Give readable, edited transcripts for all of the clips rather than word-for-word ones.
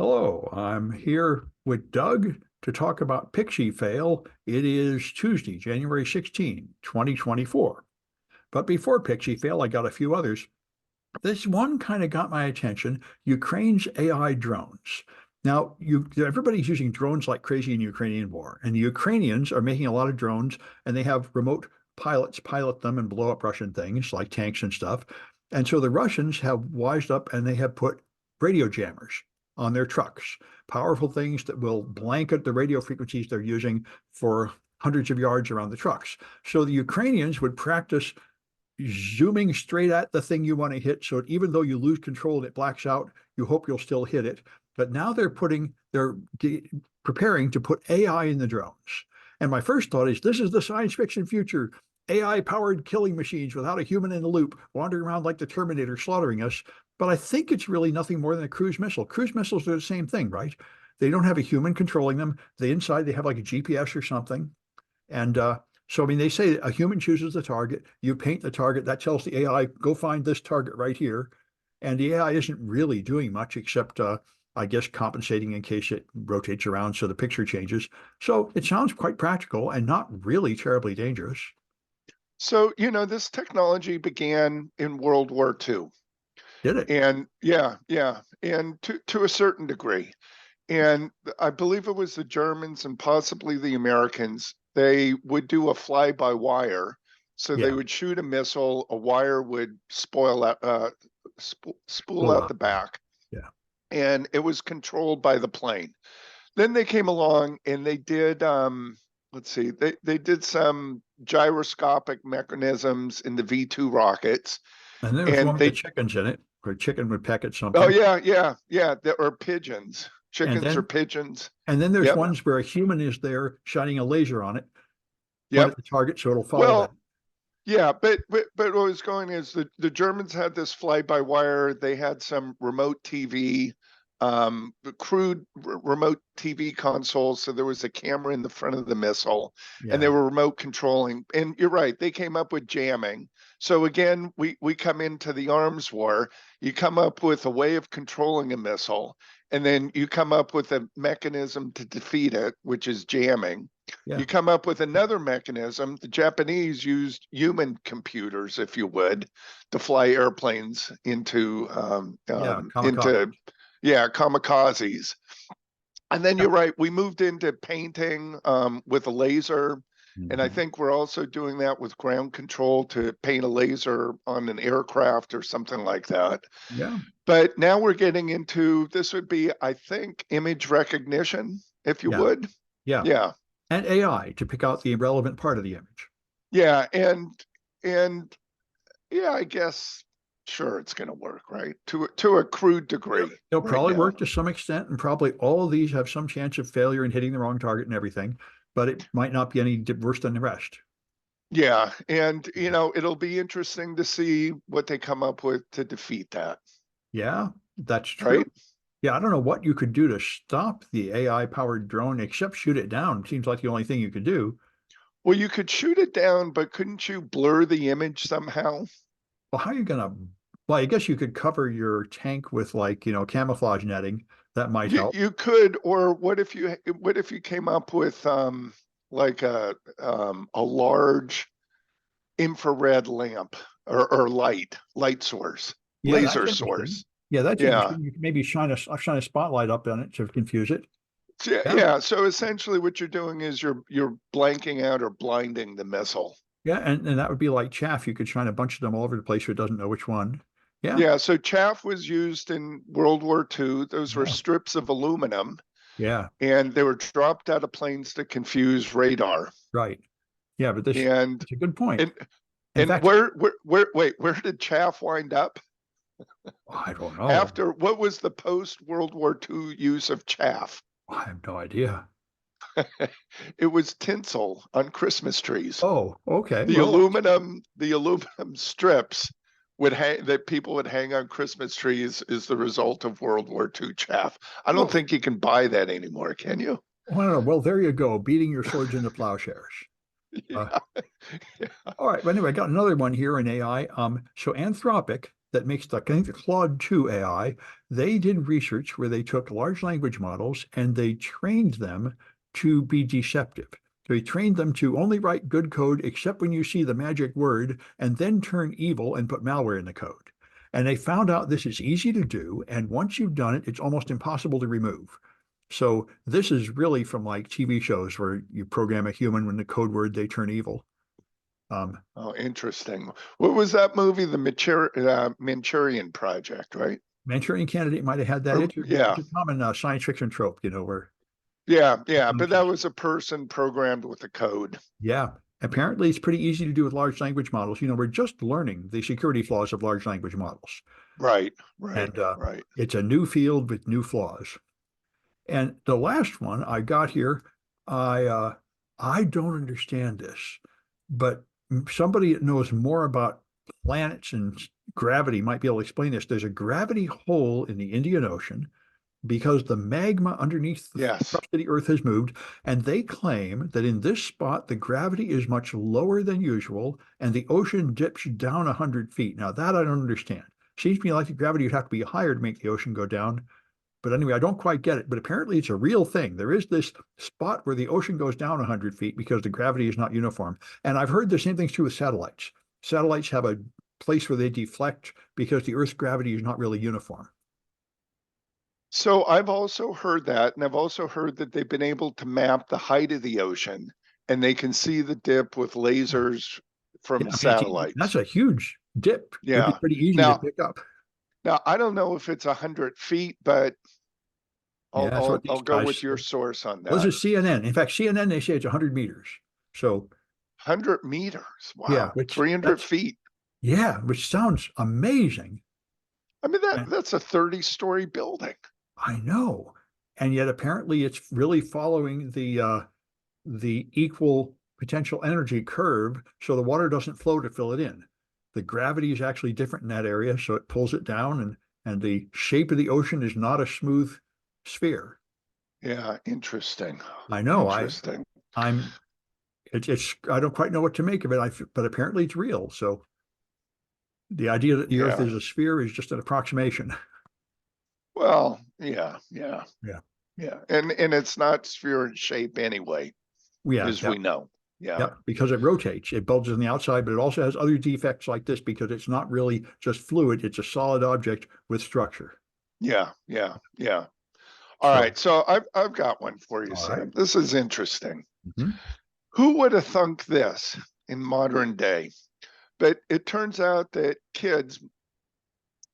Hello, I'm here with Doug to talk about PixieFail. It is Tuesday, January 16, 2024. But before PixieFail, I got a few others. This one kind of got my attention, Ukraine's AI drones. Now, everybody's using drones like crazy in Ukrainian war, and the Ukrainians are making a lot of drones, and they have remote pilots pilot them and blow up Russian things like tanks and stuff. And so the Russians have wised up and they have put radio jammers on their trucks, powerful things that will blanket the radio frequencies they're using for hundreds of yards around the trucks. So the Ukrainians would practice zooming straight at the thing you want to hit. So even though you lose control and it blacks out, you hope you'll still hit it. But now they're preparing to put AI in the drones. And my first thought is this is the science fiction future. AI powered killing machines without a human in the loop, wandering around like the Terminator, slaughtering us. But I think it's really nothing more than a cruise missile. Cruise missiles are the same thing, right? They don't have a human controlling them. Inside they have like a GPS or something. And so, I mean, they say a human chooses the target, you paint the target, that tells the AI, go find this target right here. And the AI isn't really doing much except, I guess, compensating in case it rotates around so the picture changes. So it sounds quite practical and not really terribly dangerous. So, this technology began in World War II. Did it? And yeah. And to a certain degree. And I believe it was the Germans and possibly the Americans, they would do a fly-by-wire. So they would shoot a missile, a wire would spool out the back. Yeah. And it was controlled by the plane. Then they came along and they did they did some gyroscopic mechanisms in the V2 rockets. And there was one with the chickens in it, where a chicken would peck at something. Oh, yeah. Or pigeons, chickens or pigeons. And then there's ones where a human is there shining a laser on it, at the target, so it'll follow that. Yeah, but what I was going is the Germans had this fly-by-wire. They had some remote TV, crude remote TV consoles. So there was a camera in the front of the missile, and they were remote controlling. And you're right, they came up with jamming. So again, we come into the arms war. You come up with a way of controlling a missile, and then you come up with a mechanism to defeat it, which is jamming. You come up with another mechanism. The Japanese used human computers, if you would, to fly airplanes into kamikazes. And then you're right, we moved into painting with a laser. And I think we're also doing that with ground control to paint a laser on an aircraft or something like that. Yeah. But now we're getting into, this would be, I think, image recognition, if you would. Yeah. And AI to pick out the irrelevant part of the image. Yeah. And yeah, I guess, sure, it's going to work, right? To a crude degree. It'll probably work to some extent, and probably all of these have some chance of failure and hitting the wrong target and everything, but it might not be any worse than the rest. Yeah. And, it'll be interesting to see what they come up with to defeat that. Yeah, that's true. Right? Yeah, I don't know what you could do to stop the AI-powered drone except shoot it down. Seems like the only thing you could do. Well, you could shoot it down, but couldn't you blur the image somehow? Well, how are you going to... Well, I guess you could cover your tank with camouflage netting. That might help. You could, or what if you came up with like a large infrared lamp or light source, laser source. Yeah, that's interesting. You can maybe shine a spotlight up on it to confuse it. Yeah. So essentially, what you're doing is you're blanking out or blinding the missile. Yeah, and that would be like chaff. You could shine a bunch of them all over the place so it doesn't know which one. Yeah. So chaff was used in World War II. Those were strips of aluminum. Yeah. And they were dropped out of planes to confuse radar. Right. Yeah, but it's a good point. And where did chaff wind up? I don't know. What was the post-World War II use of chaff? I have no idea. It was tinsel on Christmas trees. Oh, okay. The aluminum strips that people would hang on Christmas trees is the result of World War II chaff. I don't think you can buy that anymore, can you? Well, there you go, beating your swords into plowshares. All right. But anyway, I got another one here in AI. So Anthropic that makes the, I think the Claude 2 AI, they did research where they took large language models and they trained them to be deceptive. So he trained them to only write good code except when you see the magic word and then turn evil and put malware in the code. And they found out this is easy to do. And once you've done it, it's almost impossible to remove. So this is really from like TV shows where you program a human when the code word they turn evil. Oh, interesting. What was that movie? The Manchurian Project, right? Manchurian Candidate might have had that. Or, yeah, It's a common science fiction trope, you know, where yeah. But that was a person programmed with a code. yeah, apparently it's pretty easy to do with large language models. You know, we're just learning the security flaws of large language models, Right, and right. it's a new field with new flaws. And the last one I got here, I don't understand this, but somebody that knows more about planets and gravity might be able to explain this. There's a gravity hole in the Indian Ocean because the magma underneath the Yes. crust of the Earth has moved, and they claim that in this spot the gravity is much lower than usual, and the ocean dips down 100 feet. Now that I don't understand. Seems to me like the gravity would have to be higher to make the ocean go down. But anyway, I don't quite get it. But apparently it's a real thing. There is this spot where the ocean goes down 100 feet because the gravity is not uniform. And I've heard the same thing's true with satellites. Satellites have a place where they deflect because the Earth's gravity is not really uniform. So I've also heard that, and I've also heard that they've been able to map the height of the ocean, and they can see the dip with lasers from Yeah, I mean, that's satellites. a huge dip. It'd be Yeah. pretty easy to Now, pick up. now I don't know if it's 100 feet, but Yeah, that's what I'll these go guys with say. your source on Well, this that. is CNN. In fact, CNN, they say it's 100 meters. So 100 meters. yeah, Wow. which 300 feet. yeah, which sounds amazing. I mean, And that's a 30-story building. I know. And yet apparently it's really following the equal potential energy curve, so the water doesn't flow to fill it in. The gravity is actually different in that area, so it pulls it down, and the shape of the ocean is not a smooth sphere. Yeah, interesting. I know. Interesting. I'm it's I don't quite know what to make of it. But apparently it's real. So the idea that the Earth Yeah. is a sphere is just an approximation. Well, yeah, yeah, Yeah. yeah. And it's not sphere in shape anyway, Yeah. as Yeah. we know. Yeah. Yep, because it rotates. It bulges on the outside, but it also has other defects like this because it's not really just fluid. It's a solid object with structure. Yeah, yeah, yeah. All So, right. So I've got one for you, all right. Sam. This is interesting. Mhm. Who would have thunk this in modern day? But it turns out that kids,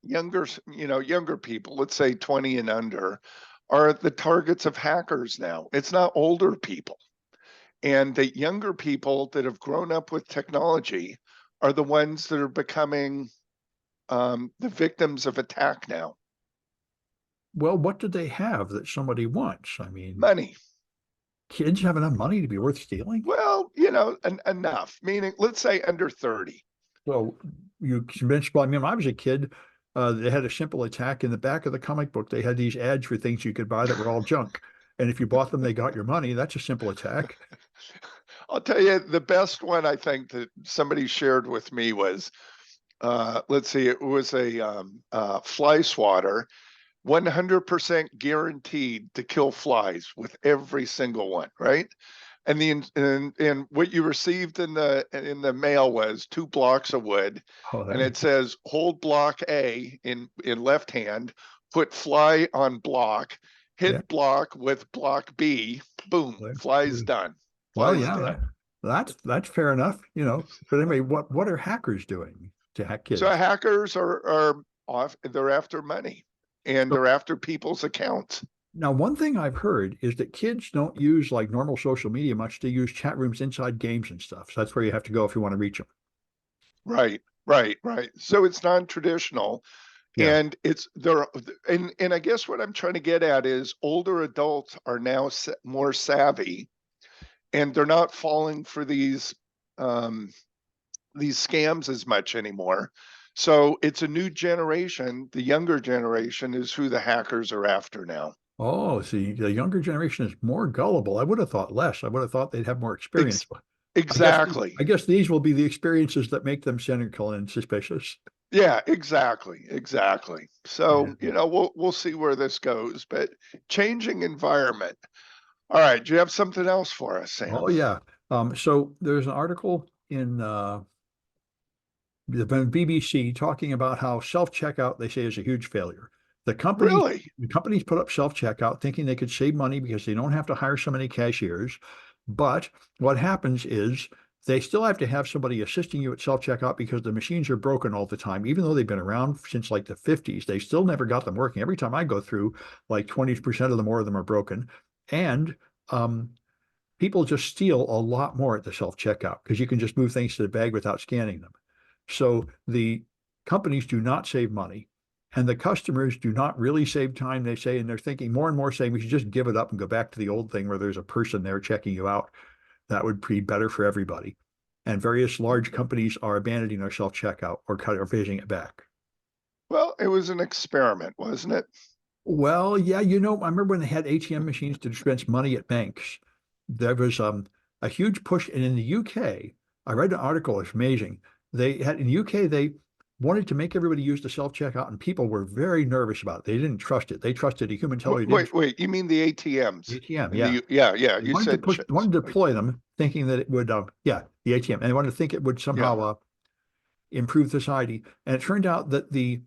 younger people, let's say 20 and under, are the targets of hackers now. It's not older people. And the younger people that have grown up with technology are the ones that are becoming the victims of attack now. Well, what do they have that somebody wants? I mean, Money. kids have enough money to be worth stealing? Well, enough, meaning let's say under 30. So you convinced, well, I mean, when I was a kid, they had a simple attack in the back of the comic book. They had these ads for things you could buy that were all junk. And if you bought them, they got your money. That's a simple attack. I'll tell you the best one I think that somebody shared with me was, let's see, it was a fly swatter, 100% guaranteed to kill flies with every single one, right? And what you received in the mail was 2 blocks of wood, Oh, and there. it says hold block A in left hand, put fly on block, Yeah. hit block with block B, boom, Well, fly's done, well, fly's yeah, dead. that's fair enough, you know. But anyway, what are hackers doing to hack So kids? hackers are off, they're after money, and So they're after people's accounts. now, one thing I've heard is that kids don't use like normal social media much. They use chat rooms inside games and stuff. So that's where you have to go if you want to reach them. Right, right. So it's non-traditional. Yeah. And it's there, and I guess what I'm trying to get at is older adults are now more savvy, and they're not falling for these scams as much anymore. So it's a new generation. The younger generation is who the hackers are after now. Oh, see, the younger generation is more gullible. I would have thought less. I would have thought they'd have more experience. Ex I guess exactly. I guess these will be the experiences that make them cynical and suspicious. Yeah, exactly, exactly. So, Yeah. we'll see where this goes, but changing environment. All right, do you have something else for us, Sam? Oh yeah. So there's an article in the BBC talking about how self-checkout, they say, is a huge failure. The companies Really? the companies put up self-checkout thinking they could save money because they don't have to hire so many cashiers. But what happens is they still have to have somebody assisting you at self-checkout because the machines are broken all the time. Even though they've been around since like the 50s, they still never got them working. Every time I go through, like 20% of them more of them are broken. And um, people just steal a lot more at the self-checkout because you can just move things to the bag without scanning them. So the companies do not save money and the customers do not really save time, they say, and they're thinking more and more saying we should just give it up and go back to the old thing where there's a person there checking you out. That would be better for everybody. And various large companies are abandoning their self-checkout or phasing it back. Well, it was an experiment, wasn't it? Well, yeah, I remember when they had ATM machines to dispense money at banks. There was a huge push, and in the UK, I read an article. It's amazing. They had in the UK they wanted to make everybody use the self-checkout, and people were very nervous about it. They didn't trust it. They trusted a human teller. They didn't Wait, wait, you mean the ATMs ATM. in Yeah, yeah, they you wanted to said push, wanted to like, deploy them, thinking that it would, yeah, the ATM, and they wanted to think it would yeah. somehow improve society. And it turned out that the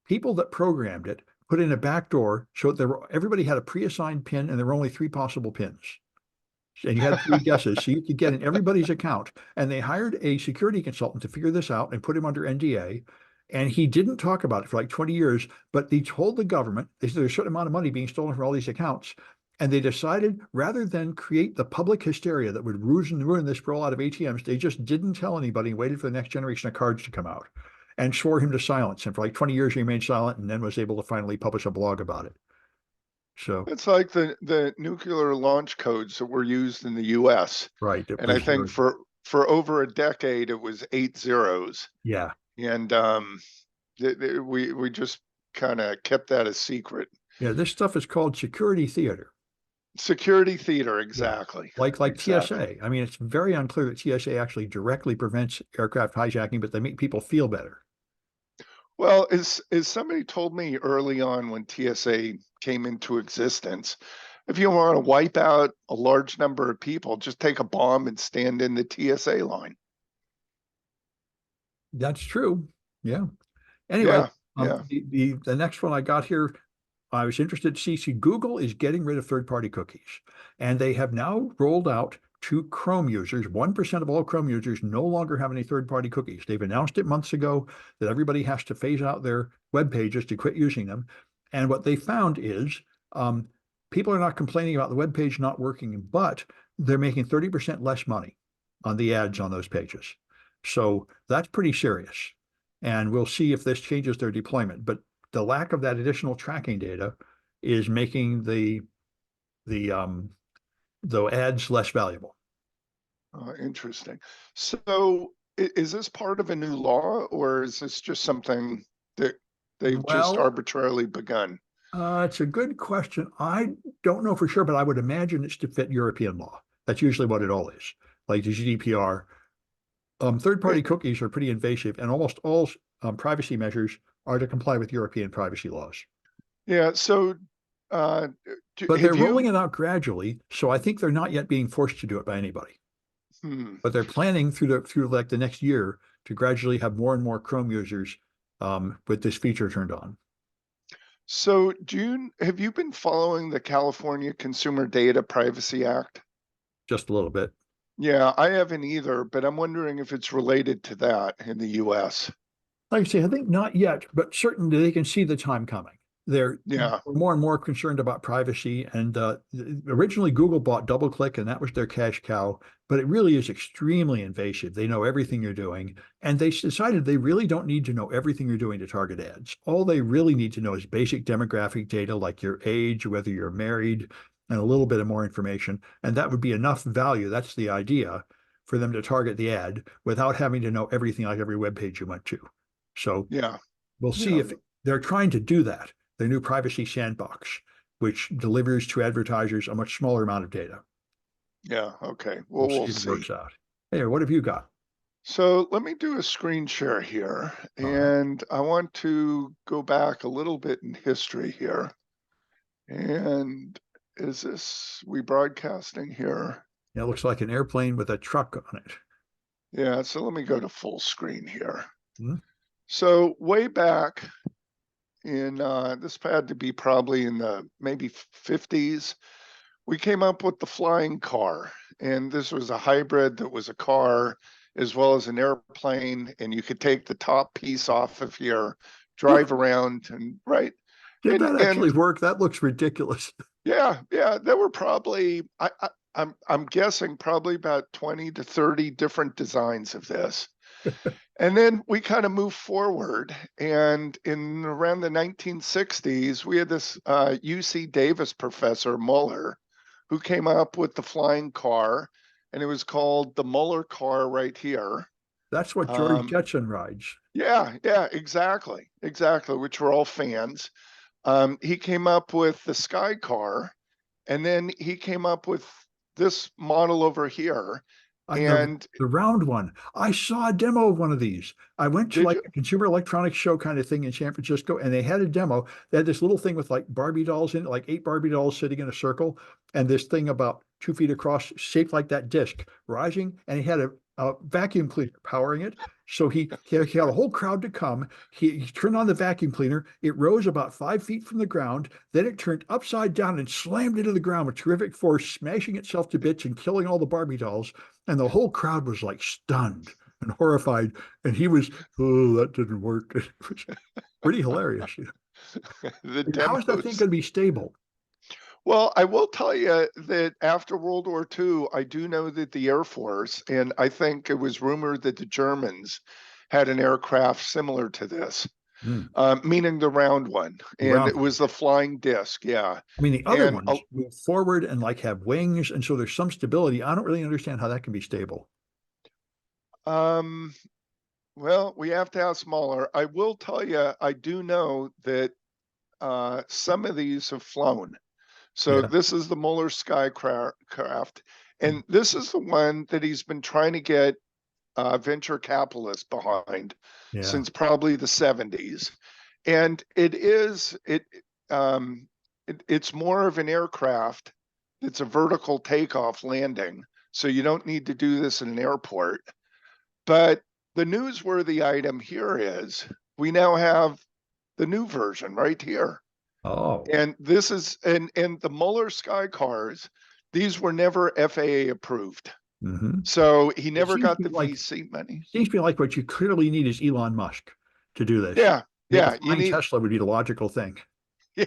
people that programmed it put in a back door so everybody had a pre-assigned pin and there were only three possible pins. And you had three guesses. So you could get in everybody's account. And they hired a security consultant to figure this out and put him under NDA. And he didn't talk about it for like 20 years, but they told the government they said there's a certain amount of money being stolen from all these accounts. And they decided rather than create the public hysteria that would ruin this for a lot of ATMs, they just didn't tell anybody and waited for the next generation of cards to come out and swore him to silence. And for like 20 years, he remained silent and then was able to finally publish a blog about it. So, It's like the nuclear launch codes that were used in the US. right. It And I was, think for over a decade it was 8 zeros. yeah. And we just kind of kept that a secret. Yeah. This stuff is called security theater. Security theater, Yeah. exactly. Like Exactly. TSA. I mean, it's very unclear that TSA actually directly prevents aircraft hijacking, but they make people feel better. Well, as somebody told me early on when TSA came into existence, if you want to wipe out a large number of people, just take a bomb and stand in the TSA line. That's true. Yeah. Anyway, Yeah, yeah. the next one I got here, I was interested to see Google is getting rid of third-party cookies, and they have now rolled out to Chrome users. 1% of all Chrome users no longer have any third-party cookies. They've announced it months ago that everybody has to phase out their web pages to quit using them. And what they found is um, people are not complaining about the web page not working, but they're making 30% less money on the ads on those pages. So that's pretty serious. And we'll see if this changes their deployment. But the lack of that additional tracking data is making the the ads less valuable. Interesting. So is this part of a new law or is this just something that they've just Well, arbitrarily begun? it's a good question. I don't know for sure, but I would imagine it's to fit European law. That's usually what it all is, like the GDPR. Eh, Third-party cookies are pretty invasive, and almost all privacy measures are to comply with European privacy laws. Yeah, so uh, But they're have rolling you? it out gradually, so I think they're not yet being forced to do it by anybody. Hmm. But they're planning through like the next year to gradually have more and more Chrome users with this feature turned on. So June, have you been following the California Consumer Data Privacy Act? Just a little bit. Yeah, I haven't either, but I'm wondering if it's related to that in the US. Like I say, I think not yet, but certainly they can see the time coming. They're Yeah, more and more concerned about privacy. And originally, Google bought DoubleClick, and that was their cash cow. But it really is extremely invasive. They know everything you're doing, and they decided they really don't need to know everything you're doing to target ads. All they really need to know is basic demographic data, like your age, whether you're married, and a little bit of more information. And that would be enough value. That's the idea for them to target the ad without having to know everything like every web page you went to. So yeah, we'll see yeah, if they're trying to do that. Their new privacy sandbox, which delivers to advertisers a much smaller amount of data. yeah. Okay. Well, We'll we'll see if it see. works out. Hey, what have you got? So let me do a screen share here, All right. and I want to go back a little bit in history here. And is this, we broadcasting here? It looks like an airplane with a truck on it. Yeah, so let me go to full screen here. Hmm? So way back in, this had to be probably in the maybe 50s, we came up with the flying car. And this was a hybrid that was a car as well as an airplane. And you could take the top piece off of here, drive around and right. Did that actually And work? That looks ridiculous. yeah, there were probably, I'm guessing probably about 20 to 30 different designs of this. And then we kind of moved forward. And in around the 1960s, we had this UC Davis professor, Muller, who came up with the flying car. And it was called the Muller car right here. That's what George Um, Jetson rides. yeah, exactly. Exactly, which we're all fans. He came up with the Sky car. And then he came up with this model over here. I know And the round one. I saw a demo of one of these. I went to did like you? a consumer electronics show kind of thing in San Francisco, and they had a demo. They had this little thing with like Barbie dolls in it, like 8 Barbie dolls sitting in a circle, and this thing about 2 feet across, shaped like that disc, rising, and he had a vacuum cleaner powering it. So he had a whole crowd to come. He turned on the vacuum cleaner. It rose about 5 feet from the ground. Then it turned upside down and slammed into the ground with terrific force, smashing itself to bits and killing all the Barbie dolls. And the whole crowd was like stunned and horrified. And he was, oh, that didn't work. It was pretty hilarious. The How is that thing demos. going to be stable? Well, I will tell you that after World War II, I do know that the Air Force, and I think it was rumored that the Germans had an aircraft similar to this, Hmm. meaning the round one, The and round it one. was the flying disc. Yeah, I mean, the other and ones move forward and like have wings. And so there's some stability. I don't really understand how that can be stable. um, well, we have to have smaller. I will tell you, I do know that some of these have flown. So Yeah. this is the Muller Skycraft, and this is the one that he's been trying to get venture capitalists behind Yeah. since probably the 70s. And it's more of an aircraft. It's a vertical takeoff landing, so you don't need to do this in an airport. But the newsworthy item here is we now have the new version right here. Oh. And this is and the Muller Sky cars, these were never FAA approved. Hmm. So he It never seems got to the me like VC money. what you clearly need is Elon Musk to do this. Yeah, I mean, yeah, you flying need Tesla would be the logical thing. yeah,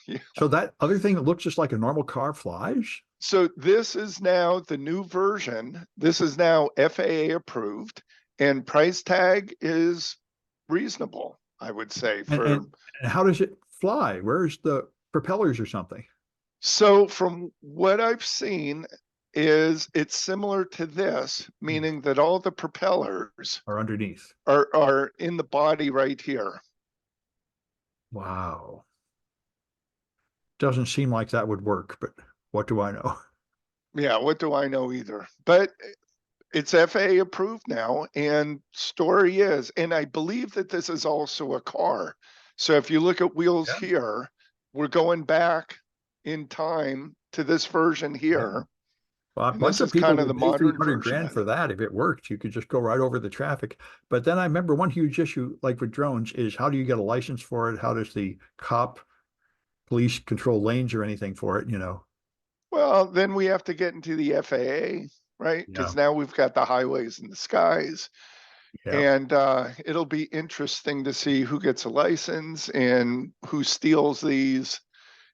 yeah. So that other thing that looks just like a normal car flies? So this is now the new version. This is now FAA approved, and price tag is reasonable, I would say, And, for and, and how does it fly? Where's the propellers or something? so from what I've seen is it's similar to this, meaning that all the propellers Or underneath? are in the body right here. Wow. Doesn't seem like that would work, but what do I know? Yeah, what do I know either? But it's FAA approved now, and story is, and I believe that this is also a car. So if you look at wheels Yeah. here, we're going back in time to this version Yeah. here, Well, a and this bunch of is people kind of the would pay modern 300 version grand of for it. that if it worked. You could just go right over the traffic. But then I remember one huge issue, like with drones, is how do you get a license for it? How does the police control lanes or anything for it, you know? Well, then we have to get into the FAA, right? Yeah. Because now we've got the highways and the skies. Yeah. And it'll be interesting to see who gets a license and who steals these.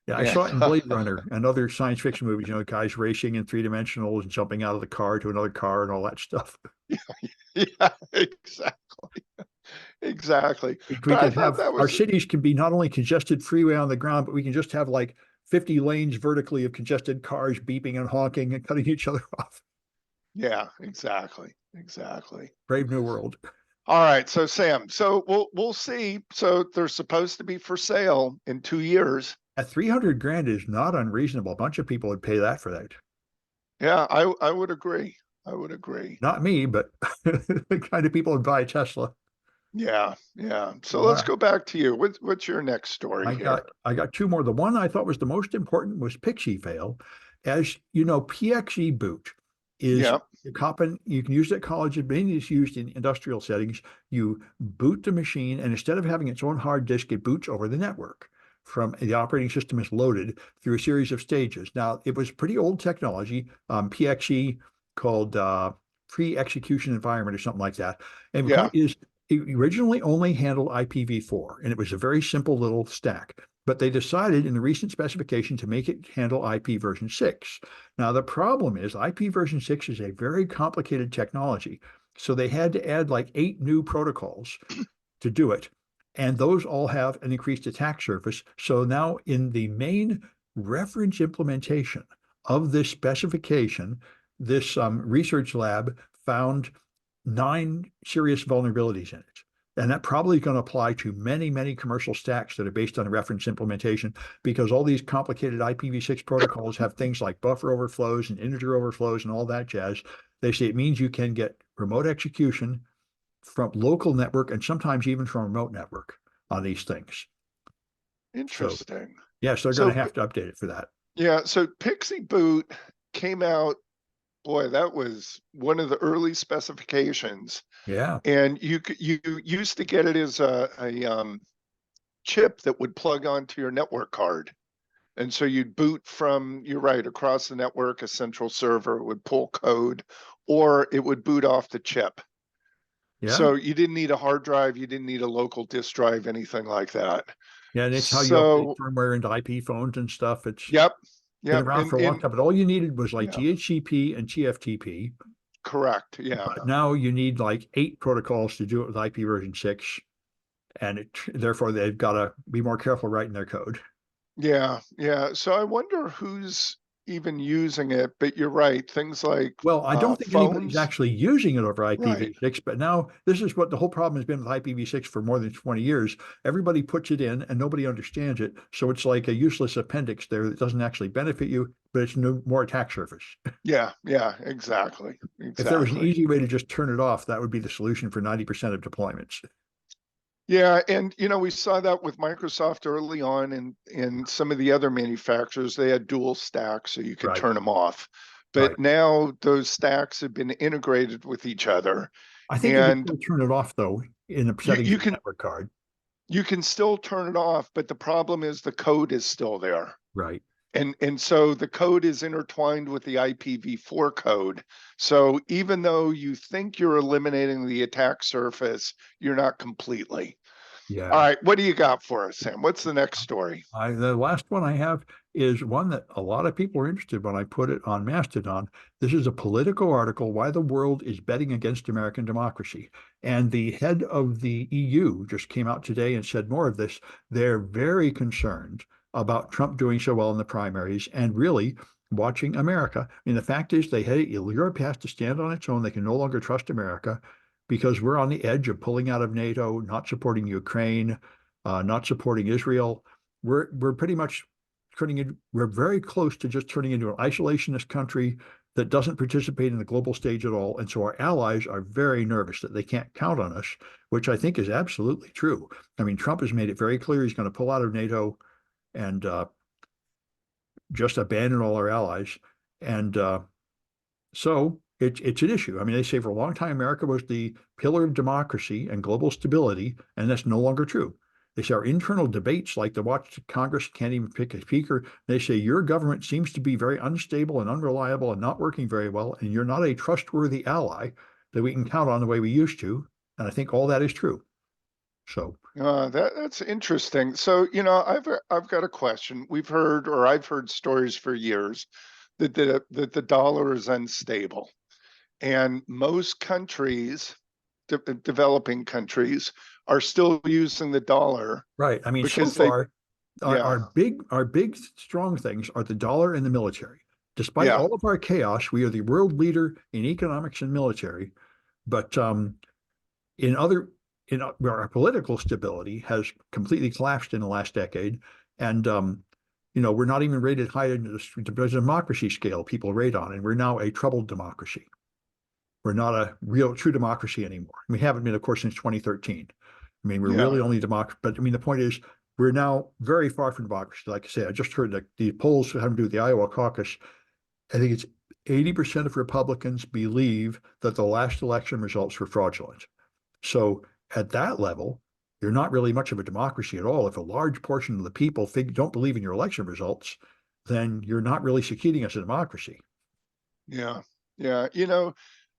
Yeah, I And saw it in Blade Runner and other science fiction movies, you know, guys racing in 3 dimensionals and jumping out of the car to another car and all that stuff. yeah, exactly. Exactly. We But I could thought have that our was, cities can be not only congested freeway on the ground, but we can just have like 50 lanes vertically of congested cars beeping and honking and cutting each other off. yeah, exactly. Exactly. Brave New World. All right. So Sam, so we'll see. So they're supposed to be for sale in 2 years. At 300 grand is not unreasonable. A bunch of people would pay that for that. Yeah, I would agree. I would agree. Not me, but the kind of people who buy Tesla. Yeah, yeah. So All let's right. go back to you. What's your next story here? I got two more. The one I thought was the most important was PixieFail. As you know, PXE boot is Yeah, a common, you can use it at college, it mainly is used in industrial settings. You boot the machine, and instead of having its own hard disk, it boots over the network. From the operating system is loaded through a series of stages. Now, it was pretty old technology, PXE called pre-execution environment or something like that. And the yeah. point is, it originally only handled IPv4, and it was a very simple little stack. But they decided in the recent specification to make it handle IP version 6. Now, the problem is IP version 6 is a very complicated technology. So they had to add like 8 new protocols to do it. And those all have an increased attack surface. So now in the main reference implementation of this specification, this research lab found 9 serious vulnerabilities in it. And that probably is going to apply to many, many commercial stacks that are based on a reference implementation because all these complicated IPv6 protocols have things like buffer overflows and integer overflows and all that jazz. They say it means you can get remote execution from local network and sometimes even from remote network on these things. So Interesting. yes, they're going to So have to update it for that. yeah, so Pixie Boot came out, boy, that was one of the early specifications. Yeah. And you used to get it as a chip that would plug onto your network card. And so you'd boot from, you're right, across the network, a central server would pull code, or it would boot off the chip. Yeah. So you didn't need a hard drive, you didn't need a local disk drive, anything like that. Yeah. And it's how you update So, firmware into IP phones and stuff. It's yep, been yep, around for a long time, but all you needed was like yeah, DHCP and TFTP. correct, yeah. But now you need like 8 protocols to do it with IP version 6. And therefore they've got to be more careful writing their code. Yeah, yeah. So I wonder who's even using it, but you're right. Things like Well, I don't think anybody's phones, actually using it over right? IPv6, but now this is what the whole problem has been with IPv6 for more than 20 years. Everybody puts it in and nobody understands it. So it's like a useless appendix there that doesn't actually benefit you, but it's no more attack surface. Yeah, yeah, exactly, If there was an exactly. easy way to just turn it off, that would be the solution for 90% of deployments. Yeah, and we saw that with Microsoft early on, and some of the other manufacturers, they had dual stacks, so you could Right, turn them off. right. But now those stacks have been integrated with each other, I think you can and still turn it off though in the you settings you of the can network card. you can still turn it off, but the problem is the code is still there. Right. And so the code is intertwined with the IPv4 code. So even though you think you're eliminating the attack surface, you're not completely. All Yeah. right, what do you got for us, Sam? What's the next story? The last one I have is one that a lot of people are interested when I put it on Mastodon. This is a Politico article, Why the World is Betting Against American Democracy. And the head of the EU just came out today and said more of this. They're very concerned about Trump doing so well in the primaries and really watching America. I mean, the fact is Europe has to stand on its own. They can no longer trust America because we're on the edge of pulling out of NATO, not supporting Ukraine, not supporting Israel. We're pretty much we're very close to just turning into an isolationist country that doesn't participate in the global stage at all. And so our allies are very nervous that they can't count on us, which I think is absolutely true. I mean, Trump has made it very clear he's going to pull out of NATO and just abandon all our allies. And so it's an issue. I mean, they say for a long time America was the pillar of democracy and global stability, and that's no longer true. They say our internal debates, like the watch Congress can't even pick a speaker. They say your government seems to be very unstable and unreliable and not working very well, and you're not a trustworthy ally that we can count on the way we used to. And I think all that is true. So That's interesting. So, I've got a question. We've heard, or I've heard stories for years that the dollar is unstable, and most countries, developing countries, are still using the dollar right. I mean, so because they, far yeah, our big strong things are the dollar and the military. Despite yeah, all of our chaos, we are the world leader in economics and military. But in other in where our political stability has completely collapsed in the last decade, and we're not even rated high in the democracy scale people rate on, and we're now a troubled democracy. we're not a real true democracy anymore. We haven't been, of course, since 2013. I mean, we're Yeah. really only democracy. But I mean, the point is, we're now very far from democracy. Like I say, I just heard that the polls having to do with the Iowa caucus. I think it's 80% of Republicans believe that the last election results were fraudulent. So at that level, you're not really much of a democracy at all. If a large portion of the people don't believe in your election results, then you're not really succeeding as a democracy. Yeah. Yeah. You know,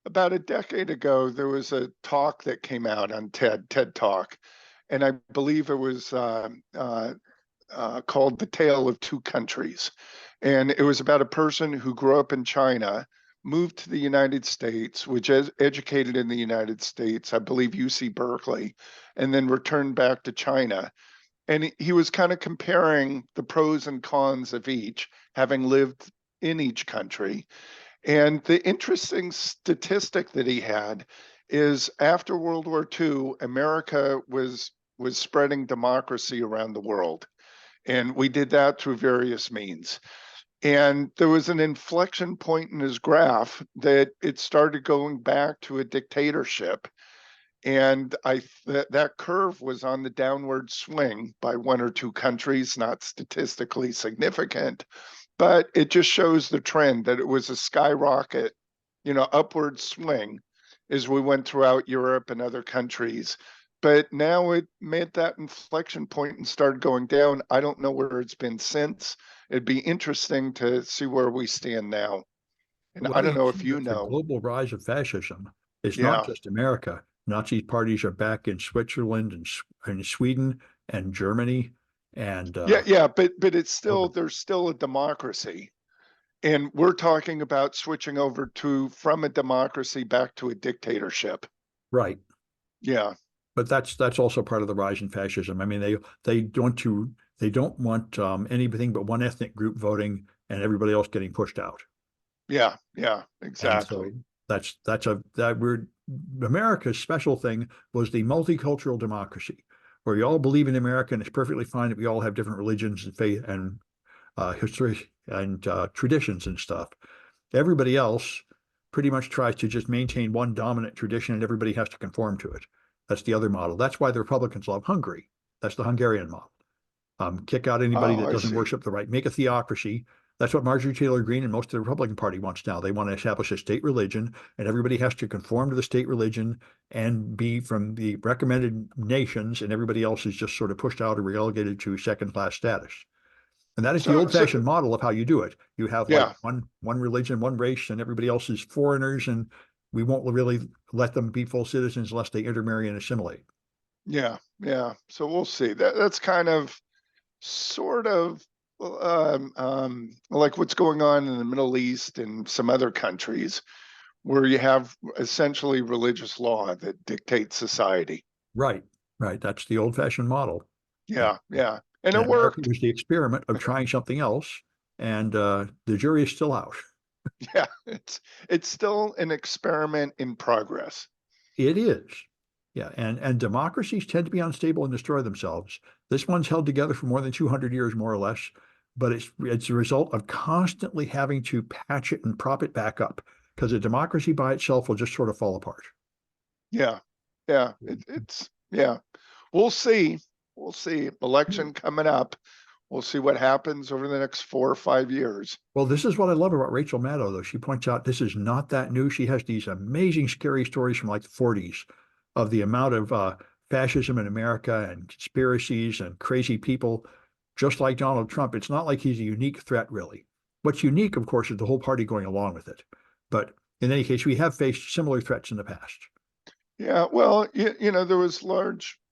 about a decade ago, there was a talk that came out on TED Talk, and I believe it was called The Tale of Two Countries. And it was about a person who grew up in China, moved to the United States, which is educated in the United States, I believe UC Berkeley, and then returned back to China. And he was kind of comparing the pros and cons of each, having lived in each country. And the interesting statistic that he had is after World War II, America was spreading democracy around the world. And we did that through various means. And there was an inflection point in his graph that it started going back to a dictatorship. And that curve was on the downward swing by one or two countries, not statistically significant, but it just shows the trend that it was a skyrocket, upward swing as we went throughout Europe and other countries. But now it made that inflection point and started going down. I don't know where it's been since. It'd be interesting to see where we stand now. And I Well, don't you know see if you with the know. global rise of fascism, it's not Yeah. just America. Nazi parties are back in Switzerland and Sweden and Germany and Yeah, yeah, but it's over. still there's still a democracy. And we're talking about switching over to from a democracy back to a dictatorship. Right. Yeah. But that's also part of the rise in fascism. I mean, they don't want anything but one ethnic group voting and everybody else getting pushed out. Yeah, yeah, And so exactly. that we're America's special thing was the multicultural democracy, where we all believe in America and it's perfectly fine that we all have different religions and faith and history and traditions and stuff. Everybody else pretty much tries to just maintain one dominant tradition and everybody has to conform to it. That's the other model. That's why the Republicans love Hungary. That's the Hungarian model. Kick out anybody Oh, that I doesn't see. worship the right, make a theocracy. That's what Marjorie Taylor Greene and most of the Republican Party wants now. They want to establish a state religion, and everybody has to conform to the state religion and be from the recommended nations, and everybody else is just sort of pushed out or relegated to second-class status. And that is the So old-fashioned model of how you do it. You have like yeah, one religion, one race, and everybody else is foreigners, and we won't really let them be full citizens unless they intermarry and assimilate. yeah, yeah. So we'll see. That's kind of sort of like what's going on in the Middle East and some other countries where you have essentially religious law that dictates society. Right, right. That's the old-fashioned model. And, Yeah, yeah. And and it America worked. was the experiment of trying something else, and the jury is still out. Yeah, it's still an experiment in progress. It is. Yeah, and democracies tend to be unstable and destroy themselves. This one's held together for more than 200 years, more or less, but it's a result of constantly having to patch it and prop it back up because a democracy by itself will just sort of fall apart. Yeah, yeah. It's yeah. We'll see. We'll see. Election coming up. We'll see what happens over the next 4 or 5 years. Well, this is what I love about Rachel Maddow, though. She points out this is not that new. She has these amazing, scary stories from like the 40s of the amount of fascism in America and conspiracies and crazy people, just like Donald Trump. It's not like he's a unique threat, really. What's unique, of course, is the whole party going along with it. But in any case, we have faced similar threats in the past. Yeah, well, there was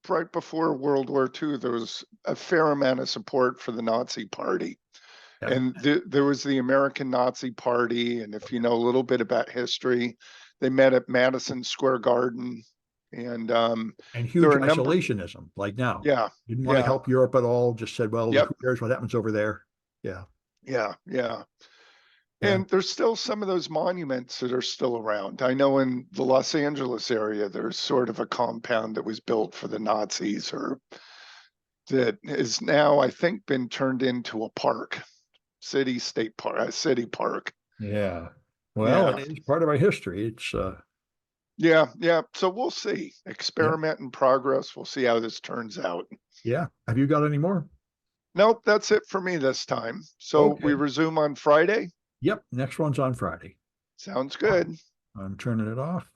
right before World War II, there was a fair amount of support for the Nazi Party. Yeah. And there was the American Nazi Party. And if you know a little bit about history, they met at Madison Square Garden. And And there huge are a number, isolationism, like now. yeah, Didn't want to yeah, help Europe at all, just said, well, yep, who cares what happens over there? Yeah. yeah, yeah. Yeah. And there's still some of those monuments that are still around. I know in the Los Angeles area, there's sort of a compound that was built for the Nazis or that is now, I think, been turned into a park, city park. Yeah. Well, it Yeah. is part of our history. It's Yeah, yeah. So we'll see. Experiment in progress. We'll see how this turns out. Yeah. Have you got any more? Nope, that's it for me this time. So we Okay. resume on Friday. Yep. Next one's on Friday. Sounds good. I'm turning it off.